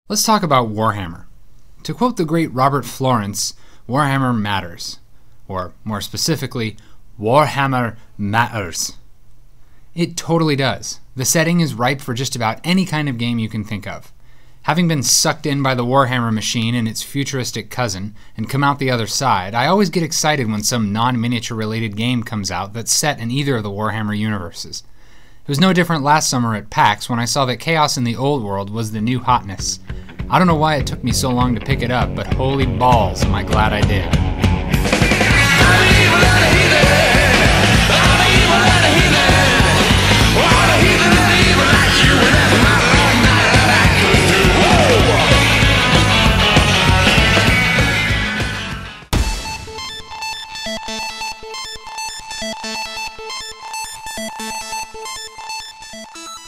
Let's talk about Warhammer. To quote the great Robert Florence, Warhammer matters. Or, more specifically, Warhammer matters. It totally does. The setting is ripe for just about any kind of game you can think of. Having been sucked in by the Warhammer machine and its futuristic cousin, and come out the other side, I always get excited when some non-miniature related game comes out that's set in either of the Warhammer universes. It was no different last summer at PAX when I saw that Chaos in the Old World was the new hotness. I don't know why it took me so long to pick it up, but holy balls am I glad I did.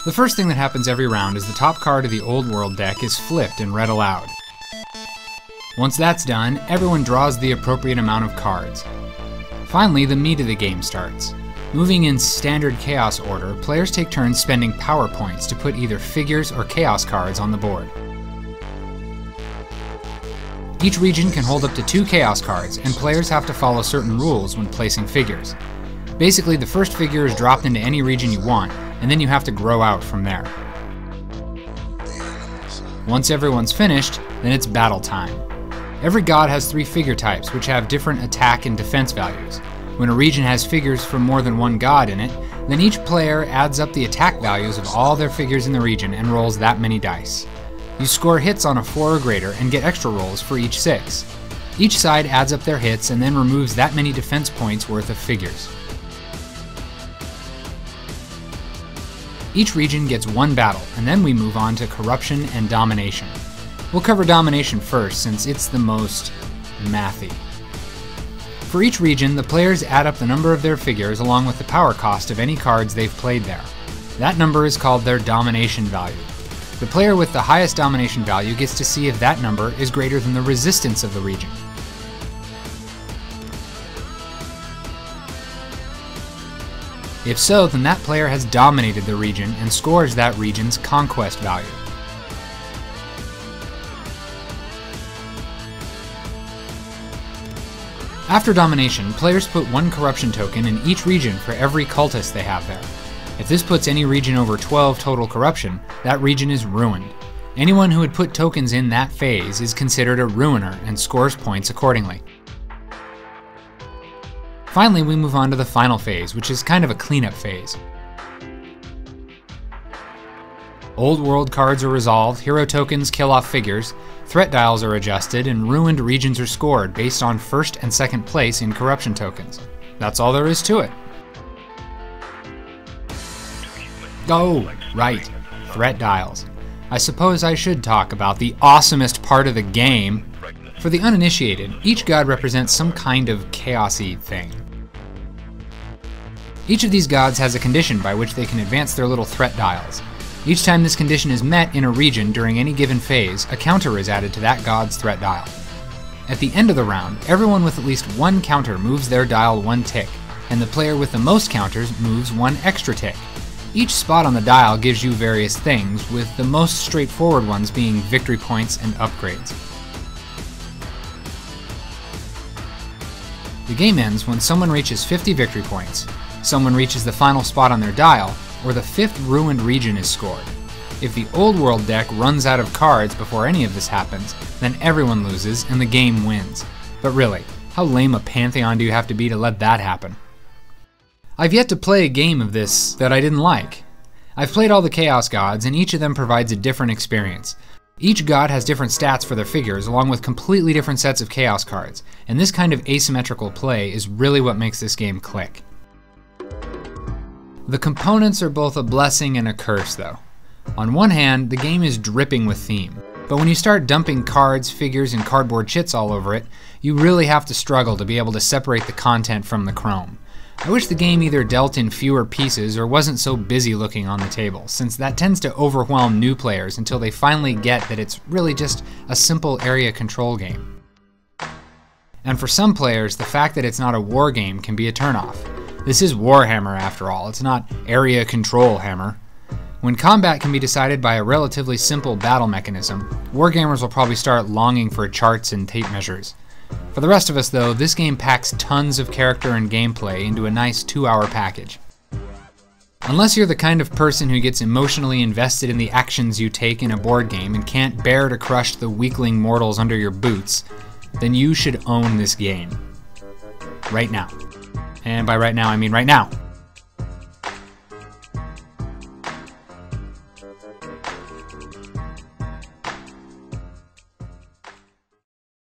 The first thing that happens every round is the top card of the Old World deck is flipped and read aloud. Once that's done, everyone draws the appropriate amount of cards. Finally, the meat of the game starts. Moving in standard Chaos order, players take turns spending power points to put either figures or Chaos cards on the board. Each region can hold up to 2 Chaos cards, and players have to follow certain rules when placing figures. Basically, the first figure is dropped into any region you want, and then you have to grow out from there. Once everyone's finished, then it's battle time. Every god has 3 figure types, which have different attack and defense values. When a region has figures from more than one god in it, then each player adds up the attack values of all their figures in the region and rolls that many dice. You score hits on a 4 or greater and get extra rolls for each 6. Each side adds up their hits and then removes that many defense points worth of figures. Each region gets 1 battle, and then we move on to Corruption and Domination. We'll cover Domination first, since it's the most mathy. For each region, the players add up the number of their figures along with the power cost of any cards they've played there. That number is called their Domination value. The player with the highest Domination value gets to see if that number is greater than the resistance of the region. If so, then that player has dominated the region and scores that region's conquest value. After domination, players put 1 corruption token in each region for every cultist they have there. If this puts any region over 12 total corruption, that region is ruined. Anyone who had put tokens in that phase is considered a ruiner and scores points accordingly. Finally, we move on to the final phase, which is kind of a cleanup phase. Old World cards are resolved, hero tokens kill off figures, threat dials are adjusted, and ruined regions are scored based on 1st and 2nd place in corruption tokens. That's all there is to it. Oh, right, threat dials. I suppose I should talk about the awesomest part of the game. For the uninitiated, each god represents some kind of chaosy thing. Each of these gods has a condition by which they can advance their little threat dials. Each time this condition is met in a region during any given phase, a counter is added to that god's threat dial. At the end of the round, everyone with at least 1 counter moves their dial 1 tick, and the player with the most counters moves 1 extra tick. Each spot on the dial gives you various things, with the most straightforward ones being victory points and upgrades. The game ends when someone reaches 50 victory points, someone reaches the final spot on their dial, or the 5th ruined region is scored. If the Old World deck runs out of cards before any of this happens, then everyone loses and the game wins. But really, how lame a pantheon do you have to be to let that happen? I've yet to play a game of this that I didn't like. I've played all the Chaos gods, and each of them provides a different experience. Each god has different stats for their figures, along with completely different sets of Chaos cards, and this kind of asymmetrical play is really what makes this game click. The components are both a blessing and a curse, though. On one hand, the game is dripping with theme, but when you start dumping cards, figures, and cardboard chits all over it, you really have to struggle to be able to separate the content from the chrome. I wish the game either dealt in fewer pieces or wasn't so busy looking on the table, since that tends to overwhelm new players until they finally get that it's really just a simple area control game. And for some players, the fact that it's not a war game can be a turnoff. This is Warhammer after all, it's not area control hammer. When combat can be decided by a relatively simple battle mechanism, wargamers will probably start longing for charts and tape measures. For the rest of us though, this game packs tons of character and gameplay into a nice 2-hour package. Unless you're the kind of person who gets emotionally invested in the actions you take in a board game and can't bear to crush the weakling mortals under your boots, then you should own this game. Right now. And by right now, I mean right now.